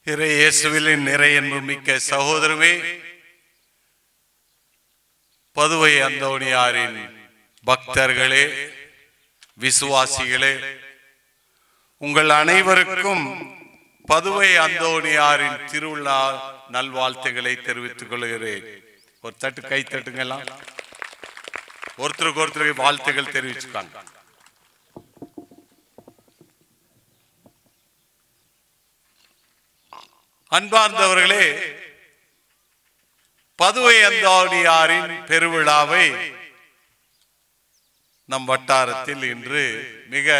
இறை இயேசுவில் நிறையன்பு மிக்க சகோதரமே, பதுவை அந்தோணியாரின் பக்தர்களே, விசுவாசிகளே, உங்கள் அனைவருக்கும் பதுவை அந்தோணியாரின் திருவிழா நல்வாழ்த்துக்களை தெரிவித்துக் கொள்கிறேன். ஒரு தட்டு கை தட்டுங்கலாம். ஒருத்தருக்கு ஒருத்தருக்கு வாழ்த்துக்கள் தெரிவிச்சுக்காங்க. அன்பார்ந்தவர்களே, பதுவை அந்தோணியாரின் பெருவிழாவை நம் வட்டாரத்தில் இன்று மிக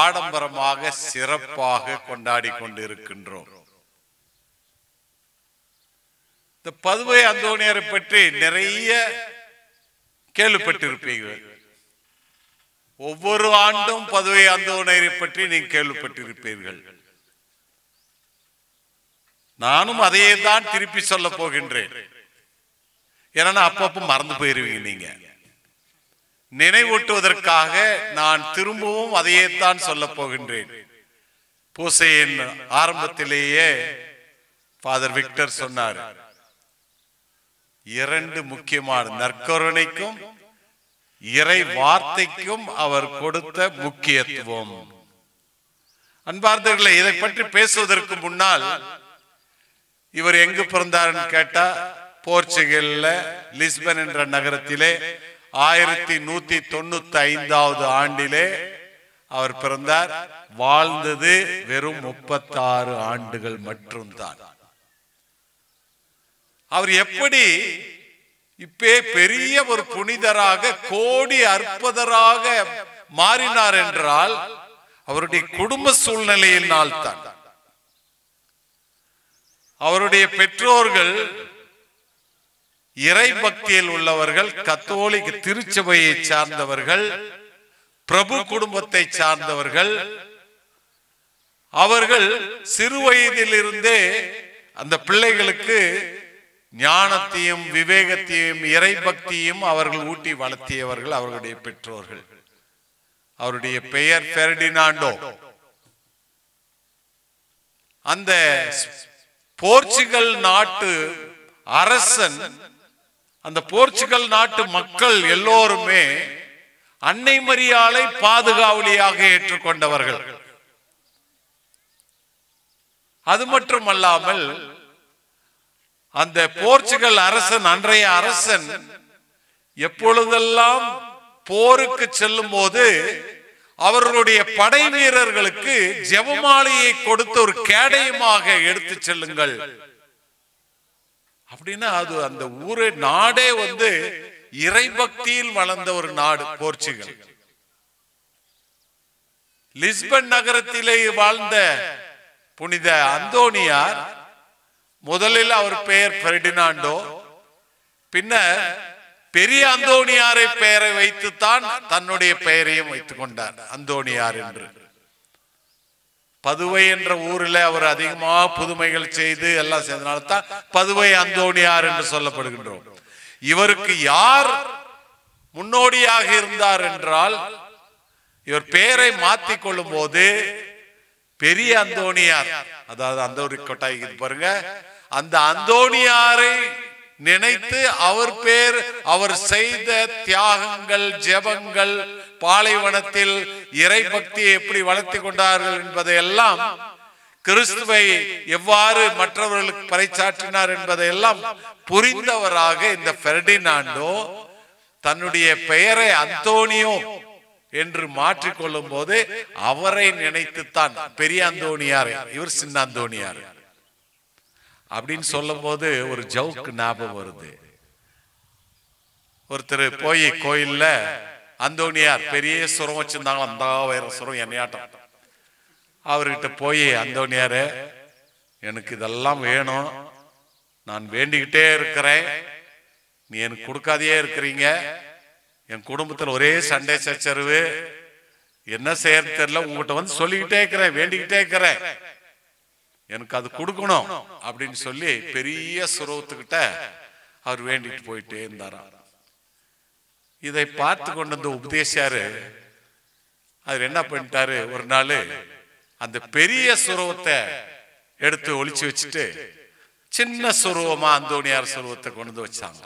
ஆடம்பரமாக சிறப்பாக கொண்டாடி கொண்டிருக்கின்றோம். இந்த பதுவை அந்தோணியாரை பற்றி நிறைய கேள்விப்பட்டிருப்பீர்கள். ஒவ்வொரு ஆண்டும் பதுவை அந்தோணியாரை பற்றி நீங்கள் கேள்விப்பட்டிருப்பீர்கள். நானும் அதையே தான் திருப்பி சொல்ல போகின்றேன். ஏன்னா அப்பப்போ மறந்து போயிருவீங்க. நீங்க நினைவூட்டுவதற்காக நான் திரும்பவும் அதையே தான் சொல்ல போகின்றேன். பூசையின் ஆரம்பத்திலேயே ஃபாதர் விக்டர் சொன்னார், இரண்டு முக்கியமான நற்கருணைக்கும் இறை வார்த்தைக்கும் அவர் கொடுத்த முக்கியத்துவம். அன்பார்ந்தவர்களே, இதை பற்றி பேசுவதற்கு முன்னால் இவர் எங்கு பிறந்தார்னு கேட்டா, போர்ச்சுகல்ல லிஸ்பன் என்ற நகரத்திலே 1195 ஆண்டிலே அவர் பிறந்தார். வாழ்ந்தது வெறும் 36 ஆண்டுகள் மட்டும்தான். அவர் எப்படி இப்பே பெரிய ஒரு புனிதராக, கோடி அற்புதராக மாறினார் என்றால் அவருடைய குடும்ப சூழ்நிலையினால் தான். அவருடைய பெற்றோர்கள் இறை பக்தியில் உள்ளவர்கள், கத்தோலிக்க திருச்சபையை சார்ந்தவர்கள், பிரபு குடும்பத்தை சார்ந்தவர்கள். அவர்கள் சிறு வயதில் இருந்தே அந்த பிள்ளைகளுக்கு ஞானத்தையும் விவேகத்தையும் இறை பக்தியும் அவர்கள் ஊட்டி வளர்த்தியவர்கள் அவர்களுடைய பெற்றோர்கள். அவருடைய பெயர் பெர்டினாண்டோ. அந்த போர்ச்சுகல் நாட்டு அரசன், அந்த போர்ச்சுகல் நாட்டு மக்கள் எல்லோருமே அன்னை மரியாளை பாதுகாவலியாக ஏற்றுக்கொண்டவர்கள். அது மட்டுமல்லாமல் அந்த போர்ச்சுகல் அரசன், அன்றைய அரசன், எப்பொழுதெல்லாம் போருக்கு செல்லும் போது அவர்களுடைய படை வீரர்களுக்கு ஜெபமாலையை கொடுத்து ஒரு கேடயமாக எடுத்து செல்லுங்கள் அப்படின்னா, அது அந்த ஊரே நாடே இறை பக்தியில் வளர்ந்த ஒரு நாடு போர்ச்சுகல். லிஸ்பன் நகரத்திலே வாழ்ந்த புனித அந்தோணியார், முதலில் அவர் பெயர் பெர்டினாண்டோ, பின்னர் பெரிய அந்தோணியாரை பெயரை வைத்துத்தான் தன்னுடைய பெயரையும் வைத்துக் கொண்டார், அந்தோணியார் என்று. பதுவை என்ற ஊரில் அவர் அதிகமாக புதுமைகள் செய்து எல்லாம் செய்தனால தான் பதுவை அந்தோணியார் என்று சொல்லப்படுகின்றோம். இவருக்கு யார் முன்னோடியாக இருந்தார் என்றால், இவர் பெயரை மாற்றிக் கொள்ளும் போது பெரிய அந்தோணியார், அதாவது அந்தோணி கொட்டாய் பாருங்க, அந்த அந்தோணியாரை நினைத்து அவர் பேர், அவர் செய்த தியாகங்கள், ஜெபங்கள், பாலைவனத்தில் இறை பக்தியை எப்படி வளர்த்தி கொண்டார்கள் என்பதையெல்லாம், கிறிஸ்துவை எவ்வாறு மற்றவர்களுக்கு பறைசாற்றினார் என்பதையெல்லாம் புரிந்தவராக இந்த பெர்டினாண்டோ தன்னுடைய பெயரை அந்தோனியோ என்று மாற்றிக்கொள்ளும் போது அவரை நினைத்துத்தான் பெரிய அந்தோணியார், இவர் சின்ன அந்தோணியார் அப்படின்னு சொல்லும் போது ஒரு ஜவுக்கு ஞாபகம் வருது. ஒருத்தர் போய் கோயில்ல அந்தோணியார் பெரிய சுரம் வச்சிருந்தாங்க, அந்த வேற சுரம் என்னையாட்டம். அவர்கிட்ட போய், அந்தோணியாரு எனக்கு இதெல்லாம் வேணும், நான் வேண்டிக்கிட்டே இருக்கிறேன், நீ எனக்கு கொடுக்காதையே இருக்கிறீங்க, என் குடும்பத்தில் ஒரே சண்டை சச்சரவு, என்ன செய்யறது தெரியல, உங்ககிட்ட சொல்லிக்கிட்டே இருக்கிறேன், வேண்டிக்கிட்டே இருக்கிறேன், எனக்கு அது கொடுக்கணும் அப்படின்னு சொல்லி பெரிய சுரவத்துக்கிட்ட அவர் வேண்டிட்டு போயிட்டே இருந்தாராம். இதை பார்த்து கொண்டு வந்த உபதேசாரு அவர் என்ன பண்ணிட்டாரு, ஒரு நாள் அந்த பெரிய சுரவத்தை எடுத்து ஒளிச்சு வச்சுட்டு சின்ன சுருவமா அந்தோணியார் சுருவத்தை கொண்டு வச்சாங்க.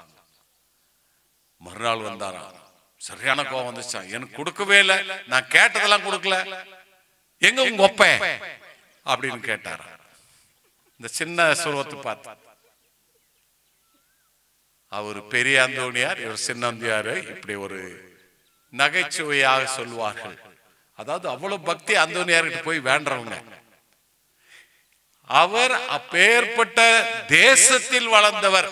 மறுநாள் வந்தாராம், சரியான கோவம் வந்துச்சான். எனக்கு கொடுக்கவே இல்லை, நான் கேட்டதெல்லாம் கொடுக்கல, எங்க உங்க ஒப்பேன் அப்படின்னு கேட்டாரா. இந்த சின்ன சுருவத்தை பார்த்து அவர் பெரிய அந்தோணியார், இவர் சின்ன அந்தோணியார், இப்படி ஒரு நகைச்சுவையாக சொல்வார்கள். அதாவது அவ்வளவு பக்தி அந்தோணியார்கிட்ட போய் வேண்டவங்க. அவர் அப்பேற்பட்ட தேசத்தில் வளர்ந்தவர்.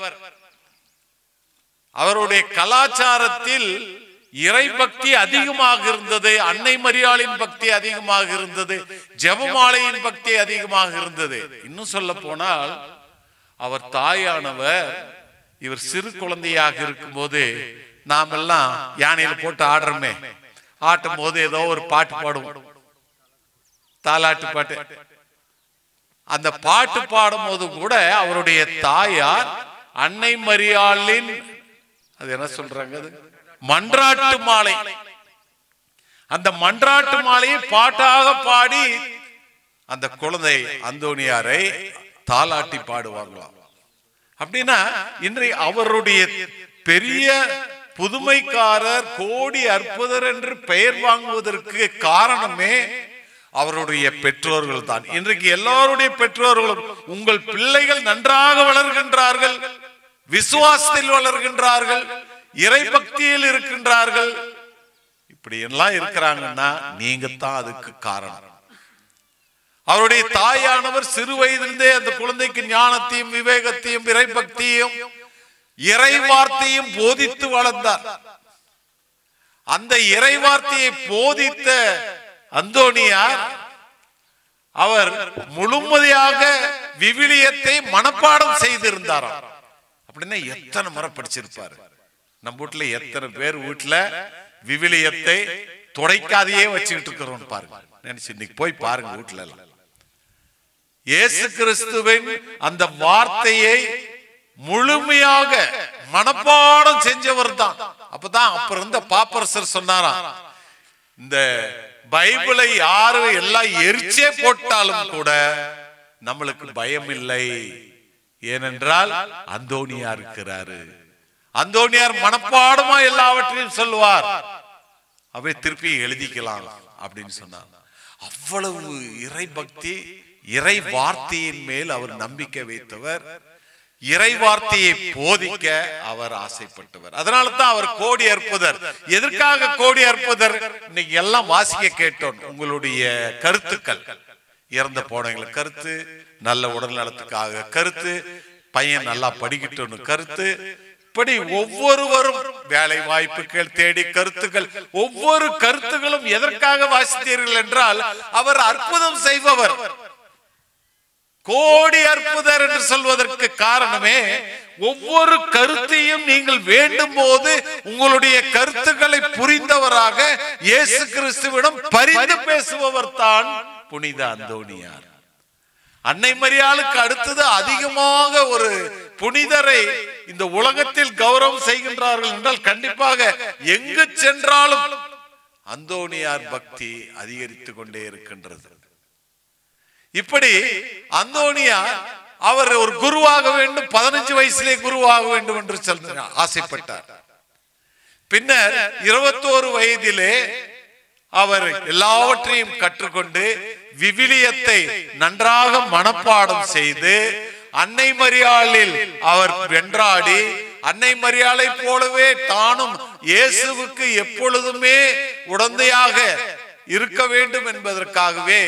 அவருடைய கலாச்சாரத்தில் இறை பக்தி அதிகமாக இருந்தது, அன்னை மரியாளின் பக்தி அதிகமாக இருந்தது, ஜெபமாலையின் பக்தி அதிகமாக இருந்தது. இன்னும் சொல்ல போனால் அவர் தாயானவர் இவர் சிறு குழந்தையாக இருக்கும் போது நாம் எல்லாம் யானையில போட்டு ஆடுறோமே, ஆட்டும் போது ஏதோ ஒரு பாட்டு பாடுவோம், தாலாட்டு பாட்டு. அந்த பாட்டு பாடும் போது கூட அவருடைய தாயார் அன்னை மரியாளின் அது என்ன சொல்றாங்க, அது மன்றாட்டு மாலை, அந்த மன்றாட்டு மாலையை பாட்டாக பாடி அந்த குழந்தை அந்தோணியாரை தாலாட்டி பாடுவாங்களாம். அப்படின்னா இன்றைய அவருடைய பெரிய புதுமைக்காரர், கோடி அற்புதர் என்று பெயர் வாங்குவதற்கு காரணமே அவருடைய பெற்றோர்கள் தான். இன்றைக்கு எல்லாருடைய பெற்றோர்களும் உங்கள் பிள்ளைகள் நன்றாக வளர்கின்றார்கள், விசுவாசத்தில் வளர்கின்றார்கள், இறை பக்தியில் இருக்கின்றார்கள், இப்படி எல்லாம் இருக்கிறாங்கன்னா நீங்க தான் அதுக்கு காரணம். அவருடைய தாயானவர் சிறு வயதிலிருந்தே அந்த குழந்தைக்கு ஞானத்தையும் விவேகத்தையும் இறை பக்தியையும் இறை வார்த்தையும் போதித்து வளர்ந்தார். அந்த இறை வார்த்தையை போதித்த அந்தோணியார் அவர் முழுமையாக விவிலியத்தை மனப்பாடம் செய்திருந்தாராம். அப்படின்னா எத்தனை முறை படிச்சிருப்பாரு. நம்ம வீட்டுல எத்தனை பேர் வீட்டுல விவிலியத்தை துடைக்காதையே வச்சுக்கிட்டு இருக்கிறோம் பாருங்க. நினைச்சு இன்னைக்கு போய் பாருங்க வீட்டுல எல்லாம். இயேசு கிறிஸ்துவின் அந்த வார்த்தையை முழுமையாக மனப்பாடம் செஞ்சவர் தான். அப்பதான் அப்ப இருந்த பாப்பரசர் சொன்னாராம், இந்த பைபிளை யாரு எல்லாம் எரிச்சே போட்டாலும் கூட நம்மளுக்கு பயம் இல்லை, ஏனென்றால் அந்தோணியார் இருக்கிறாரு. அந்தோணியார் மனப்பாடமா எல்லாவற்றையும் சொல்லுவார், அவை திருப்பி எழுதிக்கலாம் அப்படின்னு சொன்னார். அவ்வளவு இறை பக்தி, இறை வார்த்தையின் மேல் அவர் நம்பிக்கை வைத்தவர், இறை வார்த்தையை போதிக்க அவர் ஆசைப்பட்டவர். அதனால தான் அவர் கோடி அற்புதர். எதற்காக கோடி அற்புதர்? இன்னைக்கு எல்லாம் வாசிக்க கேட்டோம். உங்களுடைய கருத்துக்கள், இறந்த போனவங்களுக்கு கருத்து, நல்ல உடல் நலத்துக்காக கருத்து, பையன் நல்லா படிக்கட்டும்னு கருத்து, இப்படி ஒவ்வொருவரும் வேலை வாய்ப்புகள் தேடி கருத்துக்கள், ஒவ்வொரு கருத்துகளும் எதற்காக வாசித்தீர்கள் என்றால் அவர் அற்புதம் செய்பவர். கோடி அற்புதர் என்று சொல்வதற்கு காரணமே ஒவ்வொரு கருத்தையும் நீங்கள் வேண்டும் போது உங்களுடைய கருத்துக்களை புரிந்தவராக இயேசு கிறிஸ்துவிடம் பரிந்து பேசுபவர் தான் புனித அந்தோணியார். அன்னை மரியாளுக்கு அடுத்தது அதிகமாக ஒரு புனிதரை இந்த உலகத்தில் கௌரவம் செய்கின்றார்கள் என்றால் கண்டிப்பாக எங்கு சென்றாலும் அந்தோணியார் பக்தி அதிகரித்து கொண்டே இருக்கின்றது. இப்படி அந்தோணியார் அவர் ஒரு குருவாக வேண்டும், 15 வயசிலே குருவாக வேண்டும் என்று ஆசைப்பட்டார். பின்னர் 21 வயதிலே அவர் எல்லாவற்றையும் கற்றுக்கொண்டு விவிலியத்தை நன்றாக மனப்பாடம் செய்து அன்னை மரியாளில் அவர் வென்றாடி, அன்னை மரியாளை போலவே தானும் இயேசுவுக்கு எப்பொழுதுமே உடந்தையாக இருக்க வேண்டும் என்பதற்காகவே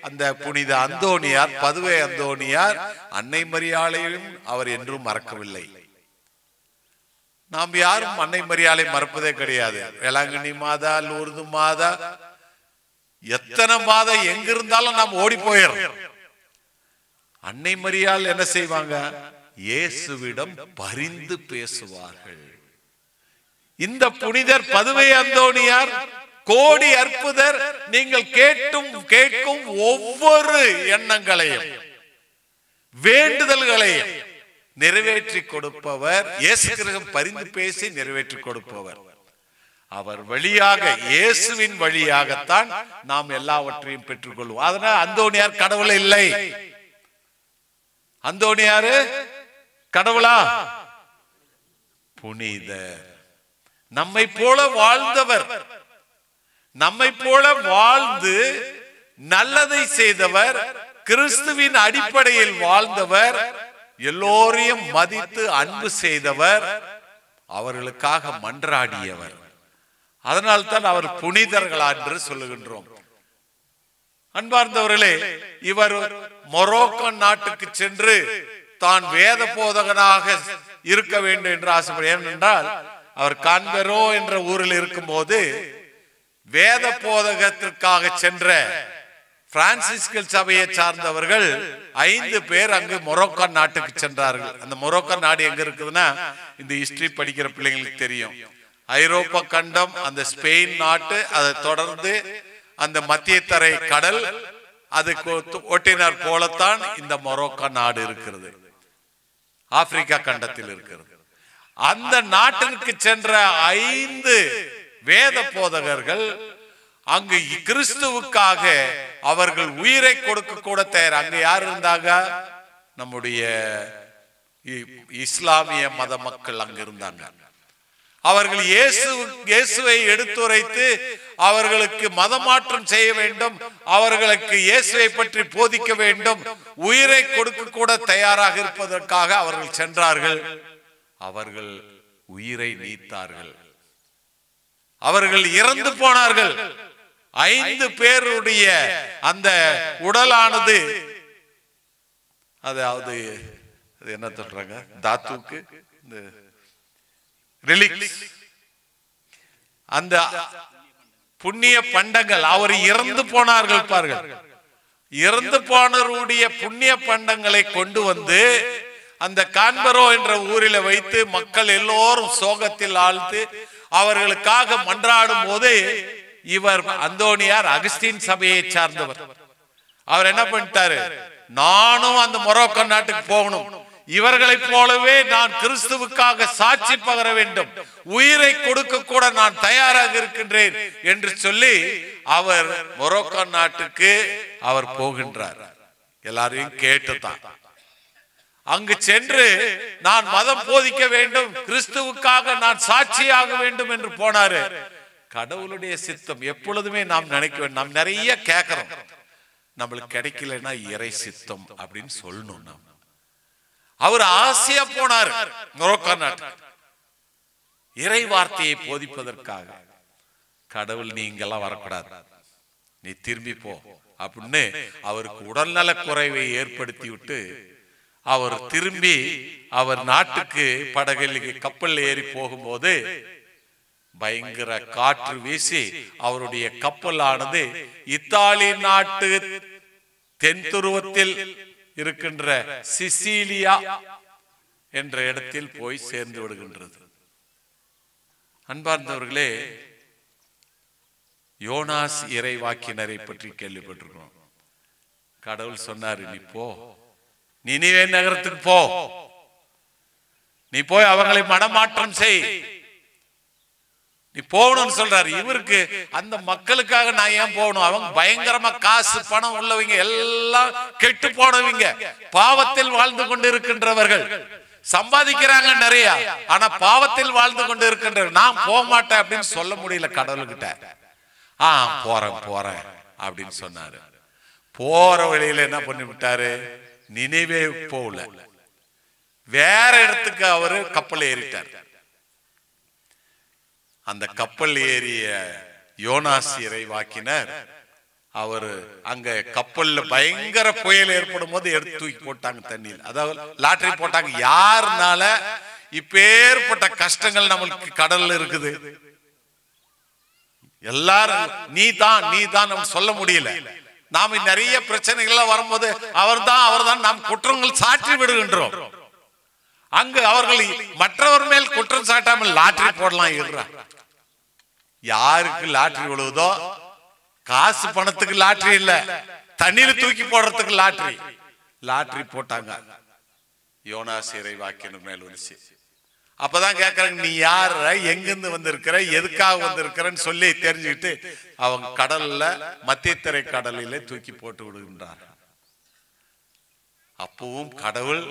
அந்த புனித அந்தோணியார், பதுவை அந்தோணியார் அன்னை மரியாளையும் அவர் என்றும் மறக்கவில்லை. நாம் யாரும் அன்னை மரியாளை மறப்பதே கிடையாது. வேளாங்கண்ணி மாதா, லூர்து மாதா, எத்தனை மாதா எங்க இருந்தாலும் நாம் ஓடி போயிடும். அன்னை மரியாள் என்ன செய்வாங்க? இயேசுவிடம் பரிந்து பேசுவார்கள். இந்த புனிதர் பதுவை அந்தோணியார் கோடி அற்புதர். நீங்கள் கேட்கும் ஒவ்வொரு எண்ணங்களையும் வேண்டுதல்களையும் நிறைவேற்றி கொடுப்பவர், இயேசு கிறிஸ்து பரிந்து பேசி நிறைவேற்றி கொடுப்பவர். அவர் வழியாக, இயேசுவின் வழியாகத்தான் நாம் எல்லாவற்றையும் பெற்றுக்கொள்வோம். அதனால் அந்தோணியார் கடவுள் இல்லை. அந்தோணியாரு கடவுளா? புனிதர். நம்மை போல வாழ்ந்தவர், நம்மை போல வாழ்ந்து நல்லதை செய்தவர், கிறிஸ்துவின் அடிப்படையில் வாழ்ந்தவர், எல்லோரையும் மதித்து அன்பு செய்தவர், அவர்களுக்காக மன்றாடியவர். அதனால்தான் அவர் புனிதர்களா என்று சொல்லுகின்றோம். அன்பார்ந்தவர்களே, இவர் மொரோக்கோ நாட்டுக்கு சென்று தான் வேத போதகனாக இருக்க வேண்டும் என்று ஆசைப்படுகிறார். ஏனென்றால் அவர் கான்பெரோ என்ற ஊரில் இருக்கும் போது வேத போதகத்திற்காக சென்ற பிரான்சிஸ்கல் சபையை சார்ந்தவர்கள் 5 பேர் அங்கு மொரோக்கோ நாட்டுக்கு சென்றார்கள். அந்த மொரோக்கோ நாடு எங்க இருக்குதுன்னா, இந்த ஹிஸ்டரி படிக்கிற பிள்ளைங்களுக்கு தெரியும். ஐரோப்பா கண்டம், அந்த ஸ்பெயின் நாட்டு, அதை தொடர்ந்து அந்த மத்திய தரை கடல், அதுக்கு ஒட்டினார் போலத்தான் இந்த மொரோக்கோ நாடு இருக்கிறது, ஆப்பிரிக்கா கண்டத்தில் இருக்கிறது. அந்த நாட்டிற்கு சென்ற 5 வேத போதகர்கள் அங்கு கிறிஸ்துவுக்காக அவர்கள் உயிரை கொடுக்க கூட தயார். அங்க யார் இருந்தாங்க? நம்முடைய இஸ்லாமிய மத மக்கள் அங்க இருந்தாங்க. அவர்கள் இயேசுவை எடுத்துரைத்து அவர்களுக்கு மதமாற்றம் செய்ய வேண்டும், அவர்களுக்கு இயேசுவை பற்றி போதிக்க வேண்டும், உயிரை கொடுக்க கூட தயாராக இருப்பதற்காக அவர்கள் சென்றார்கள். அவர்கள் உயிரை நீத்தார்கள், அவர்கள் இறந்து போனார்கள். 5 பேருடைய அந்த உடலானது, அதாவது என்ன சொல்றாங்க, தாத்துக்கு அந்த புண்ணிய பண்டங்கள், அவர் இறந்து போனார்கள் பாருங்கள். இறந்து போனவருடைய புண்ணிய பண்டங்களை கொண்டு வந்து அந்த கான்பெரோ என்ற ஊரில் வைத்து மக்கள் எல்லோரும் சோகத்தில் ஆழ்த்து அவர்களுக்காக மன்றாடும் போது, இவர் அந்தோணியார் அகஸ்தீன் சபையை சார்ந்தவர். அவர் என்ன பண்ணிட்டாரு, நானும் அந்த மொரோக்கோ நாட்டுக்கு போகணும், இவர்களைப் போலவே நான் கிறிஸ்துவுக்காக சாட்சி பகர வேண்டும், உயிரை கொடுக்க கூட நான் தயாராக இருக்கின்றேன் என்று சொல்லி அவர் மொரோக்கோ நாட்டுக்கு அவர் போகின்றார். எல்லாரையும் கேட்டுதான் அங்கு சென்று நான் மதம் போதிக்க வேண்டும், கிறிஸ்துவுக்காக நான் சாட்சியாக வேண்டும் என்று போனாரு. கடவுளுடைய சித்தம் எப்பொழுதுமே நாம் நினைக்க வேண்டும். நாம் நிறைய கேட்கிறோம், நம்மளுக்கு கிடைக்கலன்னா இறை சித்தம் அப்படின்னு சொல்லணும். நாம் அவர் ஆசையா போனார் மொரோக்கோ நாட்டு இறை வார்த்தையை போதிப்பதற்காக. கடவுள் நீ இங்கெல்லாம் வரக்கூடாது, நீ திரும்பி போ அப்படின்னு அவருக்கு உடல்நல குறைவை ஏற்படுத்தி விட்டு அவர் திரும்பி அவர் நாட்டுக்கு படகில் கப்பல் ஏறி போகும்போது பயங்கர காற்று வீசி அவருடைய கப்பலானது இத்தாலி நாட்டு தென் துருவத்தில் இருக்கின்ற சிசிலியா என்ற இடத்தில் போய் சேர்ந்து விடுகின்றது. அன்பார்ந்தவர்களே, யோனாஸ் இறைவாக்கினரை பற்றி கேள்விப்பட்டிருக்கிறோம். கடவுள் சொன்னாரு, நீ போ, நினிவே நகரத்துக்கு போ, நீ போய் அவர்களை மனமாற்றம் செய், நீ போகணும்னு சொல்றாரு. இவருக்கு அந்த மக்களுக்காக நான் ஏன் போகணும், அவங்க பயங்கரமா காசு பணம் உள்ளவங்க, எல்லாம் கெட்டு போனவங்க, பாவத்தில் வாழ்ந்து கொண்டு இருக்கின்றவர்கள், சம்பாதிக்கிறாங்க நிறைய, ஆனா பாவத்தில் வாழ்ந்து கொண்டு இருக்கின்றவர், நான் போக மாட்டேன் அப்படின்னு சொல்ல முடியல கடவுள்கிட்ட. போறேன் போறேன் அப்படின்னு சொன்னாரு. போற வழியில என்ன பண்ணி விட்டாரு, நினைவே போகல, வேற இடத்துக்கு அவரு கப்பல் ஏறிட்டார். அந்த கப்பல் ஏறிய யோனாஸ் இறைவாக்கினர் அவரு அங்க கப்பல்ல பயங்கர புயல் ஏற்படும் போது எடுத்து தூக்கி போட்டாங்க தண்ணியில், அதாவது லாட்டரி போட்டாங்க. யாருனால இப்பேற்பட்ட கஷ்டங்கள் நம்மளுக்கு கடல்ல இருக்குது, எல்லாரும் நீ தான் நம்ம சொல்ல முடியல. நாம நிறைய பிரச்சனைகள் வரும்போது அவர்தான் நாம் குற்றங்கள் சாற்றி விடுகின்றோம். அங்கு அவர்கள் மற்றவர் மேல் குற்றம் சாட்டாமல் லாட்டரி போடலாம். யாருக்கு லாட்டரி விழுவதோ, காசு பணத்துக்கு லாட்டரி இல்ல, தண்ணீர் தூக்கி போடுறதுக்கு லாட்டரி போட்டாங்க. யோனாஸ் இறைவாக்கினர் மேல் வந்துச்சு. அப்பதான் கேக்குறாங்க, நீ யார, எங்கிருந்து வந்திருக்கிற, எதுக்காக வந்திருக்கிறன்னு சொல்லி தெரிஞ்சுக்கிட்டு அவங்க கடல்ல மத்திய திரை கடலிலே தூக்கி போட்டு விடுகின்றார். அப்பவும் கடவுள்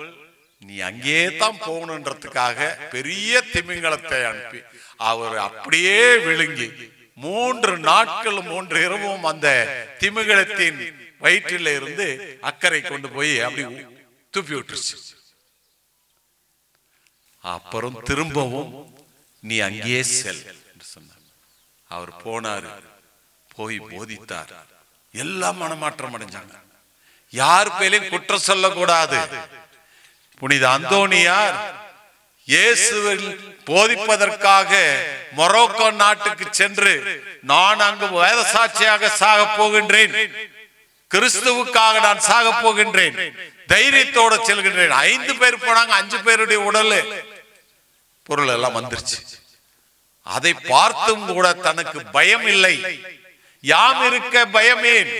நீ அங்கே தான் போகணுன்றதுக்காக பெரிய திமிங்கலத்தை அனுப்பி அவர் அப்படியே விழுங்கி 3 நாட்கள் 3 இரவும் அந்த திமிங்கலத்தின் வயிற்றில் இருந்து அக்கறை கொண்டு போய் அப்படி தூப்பி விட்டுருச்சு. அப்புறம் திரும்பவும் நீ அங்கே செல் என்று சொன்னார். அவர் போனாரு, போய் போதித்தார். எல்லாம் மனமாற்றம் அடைஞ்சாங்க. யார் பேரையும் குற்றம் சொல்லக்கூடாது. புனித அந்தோனியார் இயேசுவில் போதிப்பதற்காக மொரோக்கோ நாட்டுக்கு சென்று நான் அங்கு வேத சாட்சியாக சாக போகின்றேன், கிறிஸ்துவுக்காக நான் சாக போகின்றேன், தைரியத்தோட செல்கின்றேன். 5 பேர் போனாங்க. 5 பேருடைய உடல் பொருள் எல்லாம் வந்துருச்சு. அதை பார்த்தும் கூட தனக்கு பயம் இல்லை. யாம் இருக்க பயமேன்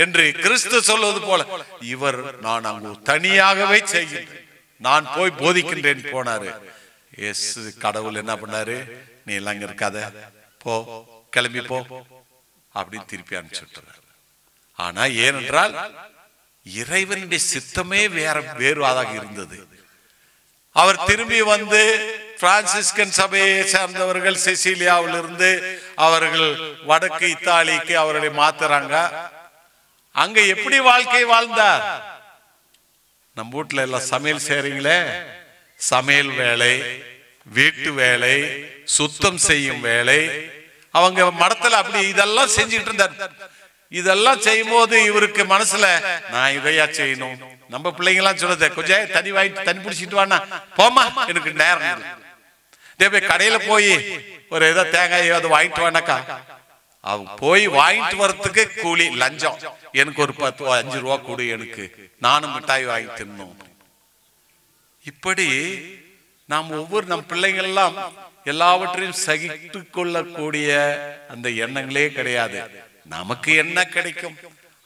என்று கிறிஸ்து சொல்வது போல இவர் நான் அங்கு தனியாகவே செய்கின்றேன், நான் போய் போதிக்கின்றேன் போனாரு. இயேசு கடவுள் என்ன பண்ணாரு, நீ எல்லாம் இங்க இருக்காத, போ, கிளம்பி போ அப்படின்னு திருப்பி அனுப்பிச்சுட்டார். ஆனா ஏனென்றால் இறைவனுடைய சித்தமே வேறுவாதாக இருந்தது. அவர் திரும்பி வந்து பிரான்சிஸ்கன் சபையை சார்ந்தவர்கள் சிசிலியாவில் இருந்து அவர்கள் வடக்கு இத்தாலிக்கு அவர்களை மாத்துறாங்க. அங்க எப்படி வாழ்க்கை வாழ்ந்தார்? நம்ம வீட்டுல எல்லாம் சமையல் செய்றீங்களே, சமையல் வேலை, வீட்டு வேலை, சுத்தம் செய்யும் வேலை, அவங்க மடத்துல அப்படி இதெல்லாம் செஞ்சுட்டு இருந்தார். இதெல்லாம் செய்யும் போது இவருக்கு மனசுல நான் இதையா செய்யணும். நம்ம பிள்ளைங்க எல்லாம் சொல்லுது, கொஞ்சம் தண்ணி வாங்கிட்டு தண்ணி பிடிச்சிட்டு வானா, போமா எனக்கு நேரம். கடையில போய் ஒரு ஏதோ தேங்காய் ஏதோ வாங்கிட்டு வானாக்கா, அவங்க போய் வாங்கிட்டு வர்றதுக்கு கூலி லஞ்சம், எனக்கு ஒரு 5 ரூபா கொடு, எனக்கு நானும் மிட்டாய் வாங்கி தின்னும். இப்படி நாம் ஒவ்வொரு நம் பிள்ளைங்கள் எல்லாம் எல்லாவற்றையும் சகித்து கொள்ளக்கூடிய அந்த எண்ணங்களே கிடையாது. நமக்கு என்ன கிடைக்கும்,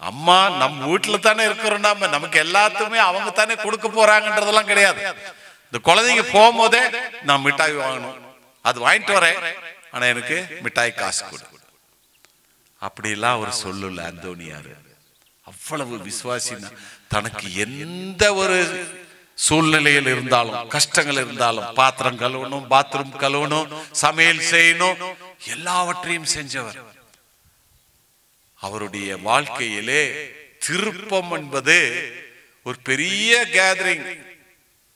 அம்மா நம்ம வீட்டுல தானே இருக்கிறோம், நமக்கு எல்லாத்துக்குமே அவங்க தானே கொடுக்க போறாங்கன்றதெல்லாம் கிடையாது. இந்த குழந்தைங்க போகும்போதே நான் மிட்டாய் வாங்கணும், அது வாங்கிட்டு வரேன், ஆனா எனக்கு மிட்டாய் காசு கொடு, அப்படிலாம் அவர் சொல்லல. அந்தோனியார் அவ்வளவு விசுவாசினா, தனக்கு எந்த ஒரு சூழ்நிலையில் இருந்தாலும், கஷ்டங்கள் இருந்தாலும், பாத்திரம் கழுவணும், பாத்ரூம் கழுவணும், சமையல் செய்யணும், எல்லாவற்றையும் செஞ்சவர். அவருடைய வாழ்க்கையிலே திருப்பம் என்பது ஒரு பெரிய கேதரிங்,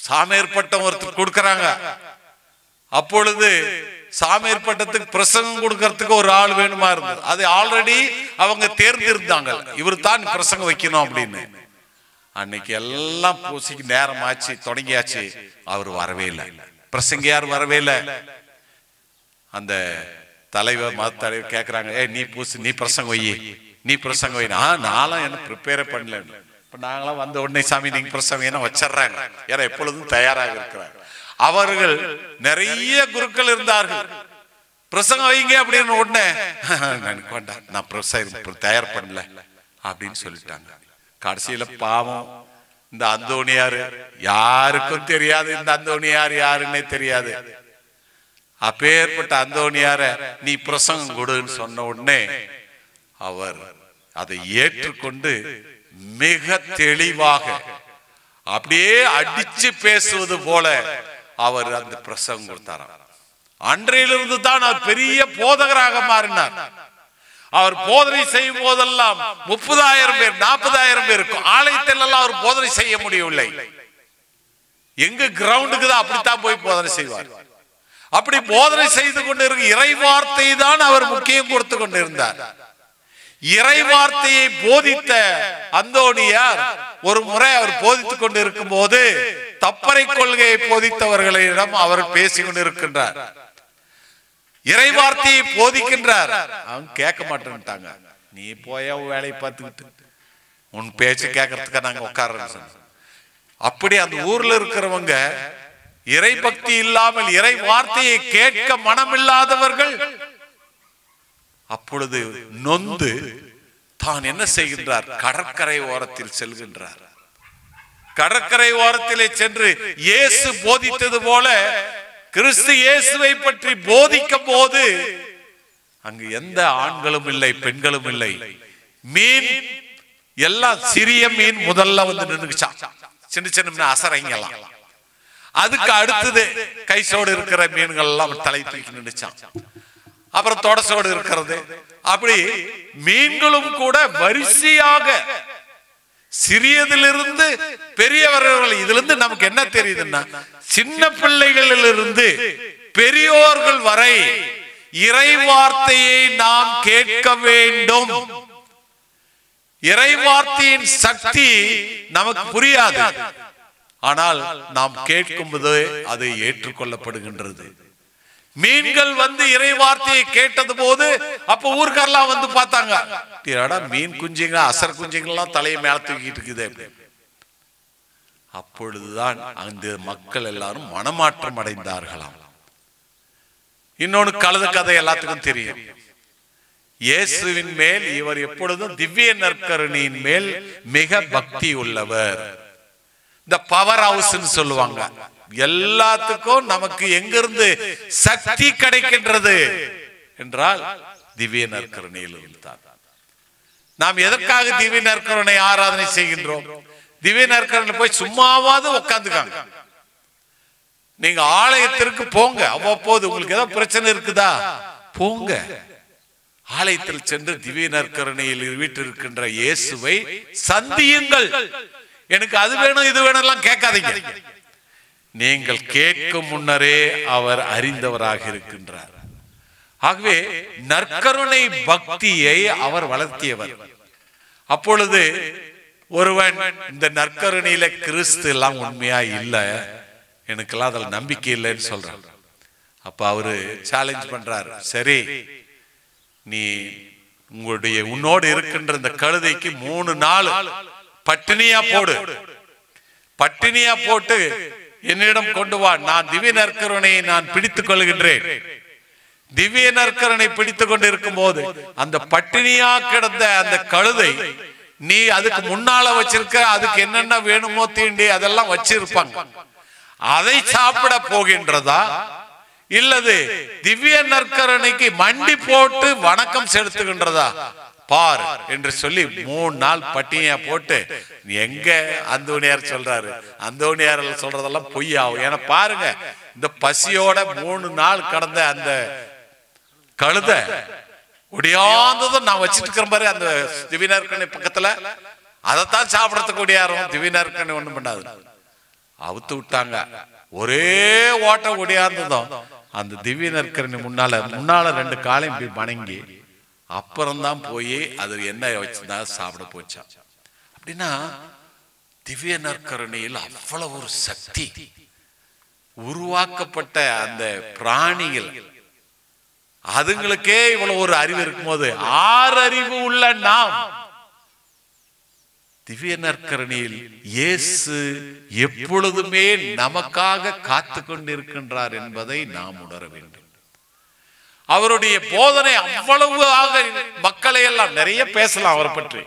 சாமியற்பட்டம் ஒருத்தர் கொடுக்கறாங்க. அப்பொழுது சாமியற்பட்டத்துக்கு பிரசங்கம் கொடுக்கறதுக்கு ஒரு ஆள் வேணுமா இருந்தது. அது ஆல்ரெடி அவங்க தேர்ந்தெடுத்தாங்க, இவர் தான் பிரசங்கம் வைக்கணும் அப்படின்னு. அன்னைக்கு எல்லாம் பூசிக்கு நேரம் ஆச்சு, தொடங்கியாச்சு, அவர் வரவே இல்லை. பிரசங்கியார் வரவே இல்லை. அந்த தலைவர் மத தலைவர் கேட்கறாங்க, நீ பூசி, நீ பிரசங்கம் வை, நீ பிரசங்கம் வை. நானும் என்ன ப்ரிப்பேரே பண்ணல. இப்ப நாங்களாம் வந்த உடனே சாமி நீங்க பிரசங்கம் வச்சிடறாங்க, ஏன்னா எப்பொழுதும் தயாராக இருக்கிறாங்க. அவர்கள் நிறைய குருக்கள் இருந்தார்கள். பிரசங்கம் வைங்க அப்படின்னு உடனே நான் பிரசங்கம் தயார் பண்ணல அப்படின்னு சொல்லிட்டாங்க. கடைசியில பாவம் இந்த அந்தோனியார், யாருக்கும் தெரியாது இந்த அந்தோனியார் யாருன்னே தெரியாது. அப்பேற்பட்ட அந்தோனியார நீ பிரசங்கம் கொடுன்னு சொன்ன உடனே அவர் அதை ஏற்றுக்கொண்டு மிக தெளிவாக அப்படியே அடிச்சு பேசுவது போல அவர் அந்த பிரசங்கம் கொடுத்தாராம். அன்றையிலிருந்து தான் அவர் பெரிய போதகராக மாறினார். அவர் போதனை செய்யும் போதெல்லாம் 30,000 பேர் 40,000 பேர் இருக்கும். ஆலயத்தில் எல்லாம் அவர் போதனை செய்ய முடியவில்லை. எங்க கிரவுண்டுக்கு தான் அப்படித்தான் போய் போதனை செய்வார். அப்படி போதனை செய்து கொண்டிருக்க இறை வார்த்தை தான் அவர் முக்கியம் கொடுத்து கொண்டிருந்தார். இறை வார்த்தையை போதித்த அந்தோனியார் ஒரு முறை அவர் போதித்துக் கொண்டிருக்கும் போது தப்பறை கொள்கையை போதித்தவர்களிடம் அவர் பேசிக் கொண்டிருக்கின்றார். இறை வார்த்தையை போதிக்கின்றார். அவங்க கேட்க மாட்டேன்ட்டாங்க. நீ போய வேலையை பார்த்துக்கிட்டு உன் பேச்சு கேட்கறதுக்கு நாங்க உட்கார்றோம். அப்படி அந்த ஊர்ல இருக்கிறவங்க இறை பக்தி இல்லாமல் இறை வார்த்தையை கேட்க மனமில்லாதவர்கள் அப்பொழுது நொந்து தான் என்ன செய்கின்றார், கடற்கரை ஓரத்தில் செல்கின்றார். கடற்கரை ஓரத்திலே சென்று இயேசு போதித்தது போல கிறிஸ்து இயேசுவை பற்றி போதிக்கும் போது அங்கு எந்த ஆண்களும் இல்லை, பெண்களும் இல்லை. மீன் எல்லாம் சிறிய மீன் முதல்ல வந்து நின்றுச்சான், சின்ன சின்ன அசரைங்கெல்லாம். அதுக்கு அடுத்தது கைசோடு இருக்கிற மீன்கள் எல்லாம் தலை தூக்கி நின்றுச்சான். அப்புறம் தொடசோடு இருக்கிறது. அப்படி மீன்களும் கூட வரிசையாக சிறியதிலிருந்து பெரியவர்கள். இதுல இருந்து நமக்கு என்ன தெரியுதுன்னா, சின்ன பிள்ளைகளிலிருந்து பெரியோர்கள் வரை இறை வார்த்தையை நாம் கேட்க வேண்டும். இறை வார்த்தையின் சக்தி நமக்கு புரியாது, ஆனால் நாம் கேட்கும்போது அது ஏற்றுக்கொள்ளப்படுகின்றது. மீன்கள் வந்து இறை வார்த்தையை கேட்டது போது அப்ப ஊர்க்காரெல்லாம் வந்து பார்த்தாங்க, மீன் குஞ்சுங்க அசர் குஞ்சுங்கெல்லாம் தலையை மேல தூக்கிட்டு இருக்குது. அப்பொழுதுதான் அந்த மக்கள் எல்லாரும் மனமாற்றம் அடைந்தார்களாம். இன்னொன்னு கழுத கதை எல்லாத்துக்கும் தெரியும். இயேசுவின் மேல் இவர் எப்பொழுதும் திவ்ய நற்கருணையின் மேல் மிக பக்தி உள்ளவர். இந்த பவர் ஹவுஸ் சொல்லுவாங்க. எல்லாத்துக்கும் நமக்கு எங்கிருந்து சக்தி கிடைக்கின்றது என்றால் திவ்ய நற்கருணையில் இருந்தார். நாம் எதற்காக திவ்ய நற்கருணை ஆராதனை செய்கின்றோம்? திவ்ய நற்கருணை போய் சும்மாவாது உட்காந்துக்காங்க. நீங்க ஆலயத்திற்கு போங்க, அவ்வப்போது உங்களுக்கு ஏதாவது பிரச்சனை இருக்குதா போங்க, ஆலயத்தில் சென்று திவ்ய நற்கருணையில் வீட்டிருக்கின்ற இயேசுவை சந்தியுங்கள். எனக்கு அது வேணும் இது வேணும் எல்லாம் கேட்காதீங்க. நீங்கள் கேட்கும் முன்னரே அவர் அறிந்தவராக இருக்கின்றார். ஆகவே நற்கருணை பக்தியை அவர் வளர்த்தியவர். அப்பொழுது ஒருவன் இந்த நற்கருணையில கிறிஸ்து எல்லாம் உண்மையா இல்ல, எனக்கெல்லாம் அதில் நம்பிக்கை இல்லைன்னு சொல்றான். அப்ப அவரு சேலஞ்ச் பண்றாரு, சரி நீ உன்னோடு இருக்கின்ற இந்த கழுதைக்கு 3 நாள் பட்டினியா போடு, பட்டினியா போட்டு என்னிடம் கொண்டு வா, நான் திவ்ய நற்கருணையை நான் பிடித்துக் கொள்கின்றேன். திவ்ய நற்கருணை பிடித்துக் கொண்டு இருக்கும் போது அந்த பட்டினியா கிடந்த அந்த கழுதை நீ அதுக்கு முன்னால வச்சிருக்க, அதுக்கு என்னென்ன வேணுமோ தீண்டி அதெல்லாம் வச்சிருப்பாங்க, அதை சாப்பிட போகின்றதா இல்லது திவ்ய நற்கருணைக்கு மண்டி போட்டு வணக்கம் செலுத்துகின்றதா பார் என்று சொல்லி 3 நாள் பட்டினியா போட்டு எங்க அந்தோணியார் சொல்றாரு, அந்தோணியார் சொல்றதெல்லாம் பொய்யாகும். ஏன்னா பாருங்க, இந்த பசியோட 3 நாள் கடந்த அந்த கழுத ஒடியாந்ததும் நான் வச்சிட்டு இருக்கிறேன் பாரு அந்த திவ்ய நற்கருணை பக்கத்துல, அதைத்தான் சாப்பிடறதுக்கு ஒடியாரும். திவ்ய நற்கருணை ஒண்ணும் பண்ணாது, அவுத்து விட்டாங்க. ஒரே ஓட்டம் ஒடியாந்ததும் அந்த திவ்ய நற்கருணை முன்னால 2 காலையும் போய் வணங்கி அப்புறம்தான் போய் அது என்ன வச்சுதா சாப்பிட போச்சான். அப்படின்னா திவ்ய நற்கருணையில் அவ்வளவு ஒரு சக்தி. உருவாக்கப்பட்ட அந்த பிராணிகள் அதுங்களுக்கே இவ்வளவு ஒரு அறிவு இருக்கும்போது 6 அறிவு உள்ள நாம் திவ்ய நற்கருணையில் இயேசு எப்பொழுதுமே நமக்காக காத்து கொண்டிருக்கின்றார் என்பதை நாம் உணர வேண்டும். அவருடைய போதனை அவ்வளவு ஆக மக்களை எல்லாம் நிறைய பேசலாம் அவரை பற்றி.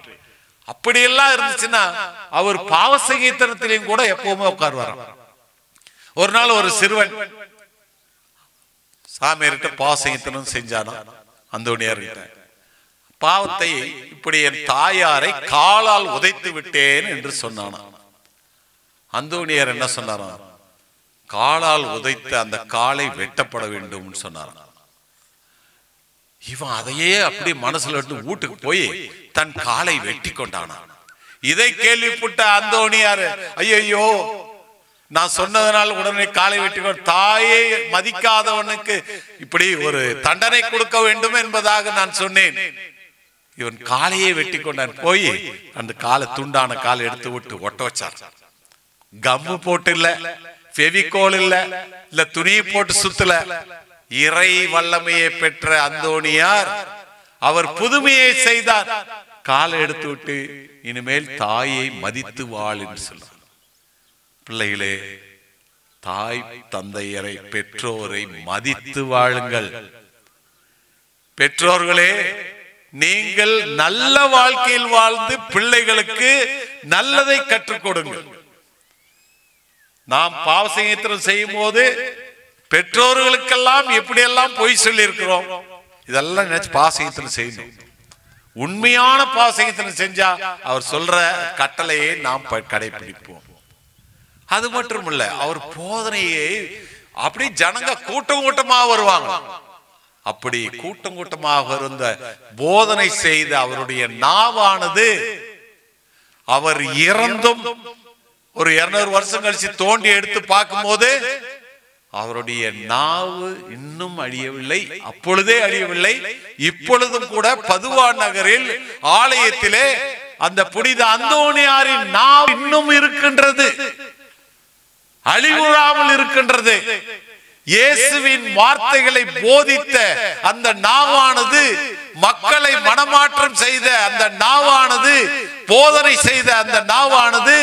அப்படியெல்லாம் இருந்துச்சுன்னா அவர் பாவ சங்கீதத்திலையும் கூட எப்பவுமே உட்கார்வாராம். ஒரு நாள் ஒரு சிறுவன் சாமியார்கிட்ட பாவ சங்கீதம் செஞ்சானா, அந்தோணியார்கிட்ட பாவத்தை இப்படி என் தாயாரை காலால் உதைத்து விட்டேன் என்று சொன்னானா. அந்தோணியார் என்ன சொன்னாராம், காலால் உதைத்த அந்த காலை வெட்டப்பட வேண்டும் சொன்னாராம். இவன் அதையே அப்படி மனசுல இருந்து வீட்டுக்கு போய் தன் காலை வெட்டி கொண்டானா. இதை கேள்விப்பட்ட அந்தோணியார், ஐயோ நான் சொன்னதனால் உடனே காலை வெட்டி, தாயை மதிக்காதவனுக்கு இப்படி ஒரு தண்டனை கொடுக்க வேண்டும் என்பதாக நான் சொன்னேன். இவன் காலையே வெட்டி கொண்டான். போய் அந்த காலை துண்டான காலை எடுத்து விட்டு ஒட்ட வச்சார். கம்மு போட்டு இல்ல, ஃபெவிகோல் இல்ல துணியை போட்டு சுத்தல. இறை வல்லமையை பெற்ற அந்தோணியார் அவர் புதுமையை செய்தார். காலை எடுத்து விட்டு இனிமேல் தாயை மதித்து வாழ் என்று சொல்றார். பிள்ளைகளே, தாய் தந்தையரை பெற்றோரை மதித்து வாழுங்கள். பெற்றோர்களே, நீங்கள் நல்ல வாழ்க்கையில் வாழ்ந்து பிள்ளைகளுக்கு நல்லதை கற்றுக் கொடுங்கள். நாம் பாவசங்கீதம் செய்யும் போது பெற்றோர்களுக்கெல்லாம் எப்படியெல்லாம் பொய் சொல்லி இருக்கிறோம், இதெல்லாம் நினைச்சு பாவசங்கீதம் செய்யணும். உண்மையான பாவசங்கத்தை செஞ்சா அவர் சொல்ற கட்டளையை நாம் கடைபிடிப்போம். அது மட்டும் இல்ல, அவர் போதனையை அப்படி ஜனங்க கூட்டம் கூட்டமாக வருவாங்க. அப்படி கூட்டம் கூட்டமாக இருந்த போதனை செய்த அவருடைய நாவானது அவர் இறந்தும் ஒரு 200 வருஷம் கழிச்சு தோண்டி எடுத்து பார்க்கும் போது அவருடைய நாவு இன்னும் அழியவில்லை. அப்பொழுதே அழியவில்லை. இப்பொழுதும் கூட பதுவா நகரில் ஆலயத்திலே அந்த புனித அந்தோனியாரின் நாவு இன்னும் இருக்கின்றது, அழிவுறாமல் இருக்கின்றது. இயேசுவின் வார்த்தைகளை போதித்த அந்த நாவானது, மக்களை மனமாற்றம் செய்த அந்த நாவானது, போதனை செய்த அந்த நாவானது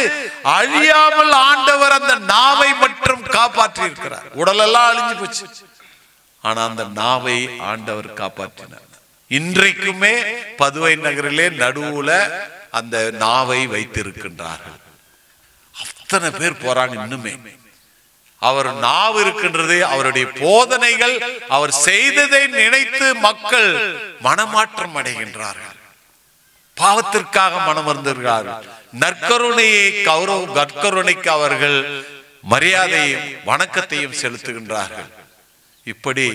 அழியாமல் ஆண்டவர் அந்த நாவை மட்டும் காப்பாற்றி இருக்கிறார். உடலெல்லாம் அழிஞ்சு போச்சு, ஆனா அந்த நாவை ஆண்டவர் காப்பாற்றினார். இன்றைக்குமே பதுவை நகரிலே நடுவுல அந்த நாவை வைத்திருக்கின்றார்கள். அத்தனை பேர் போறாங்க. இன்னுமே அவர் நாவு இருக்கின்றது. அவருடைய போதனைகள், அவர் செய்ததை நினைத்து மக்கள் மனமாற்றம் அடைகின்றார்கள், பாவத்திற்காக மனம் வருகிறார்கள். நற்கருணைக்கு அவர்கள் மரியாதையும் வணக்கத்தையும் செலுத்துகின்றார்கள். இப்படி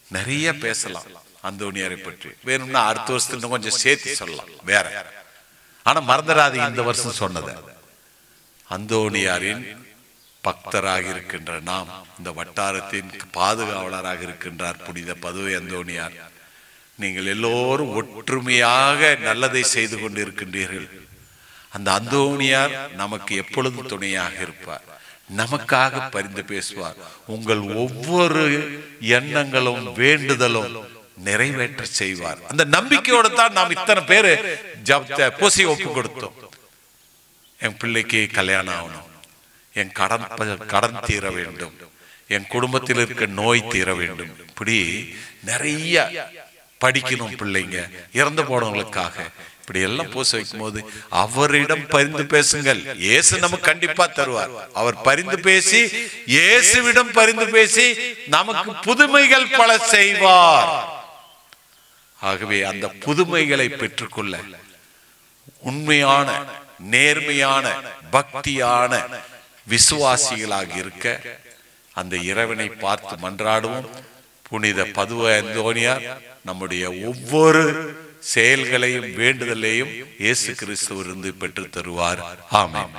நிறைய பேசலாம் அந்தோனியாரை பற்றி. வேணும்னா அடுத்த வருஷத்துல கொஞ்சம் சேர்த்து சொல்லலாம் வேற. ஆனா மறந்துடாது, இந்த வருஷம் சொன்னது அந்தோனியாரின் பக்தராக இருக்கின்ற நாம், இந்த வட்டாரத்தின் பாதுகாவலராக இருக்கின்றார் புனித பதுவை அந்தோனியார். நீங்கள் எல்லோரும் ஒற்றுமையாக நல்லதை செய்து கொண்டு இருக்கின்றீர்கள். அந்த அந்தோனியார் நமக்கு எப்பொழுதும் துணையாக இருப்பார், நமக்காக பரிந்து பேசுவார். உங்கள் ஒவ்வொரு எண்ணங்களும் வேண்டுதலும் நிறைவேற்ற செய்வார். அந்த நம்பிக்கையோடு தான் நாம் இத்தனை பேரு பூசி ஒப்பு கொடுத்தோம். என் பிள்ளைக்கு கல்யாணம் ஆகணும், என் கடன் தீர வேண்டும், என் குடும்பத்தில் இருக்க நோய் தீர வேண்டும், இப்படி நிறைய படிக்கணும் பிள்ளைங்க, இறந்து போனவங்களுக்காக, இப்படி எல்லாம் பூச வைக்கும் போது அவரிடம் பரிந்து பேசுங்கள். இயேசு நமக்கு கண்டிப்பா தருவார். அவர் பரிந்து பேசி, இயேசுவிடம் பரிந்து பேசி நமக்கு புதுமைகள் பல செய்வார். ஆகவே அந்த புதுமைகளை பெற்றுக்கொள்ள உண்மையான, நேர்மையான, பக்தியான விசுவாசிகளாக இருக்க அந்த இறைவனை பார்த்து மன்றாடுவோம். புனித பதுவை அந்தோனியார் நம்முடைய ஒவ்வொரு செயல்களையும் வேண்டுதலையும் இயேசு கிறிஸ்துவிலிருந்து பெற்று தருவார். ஆமென்.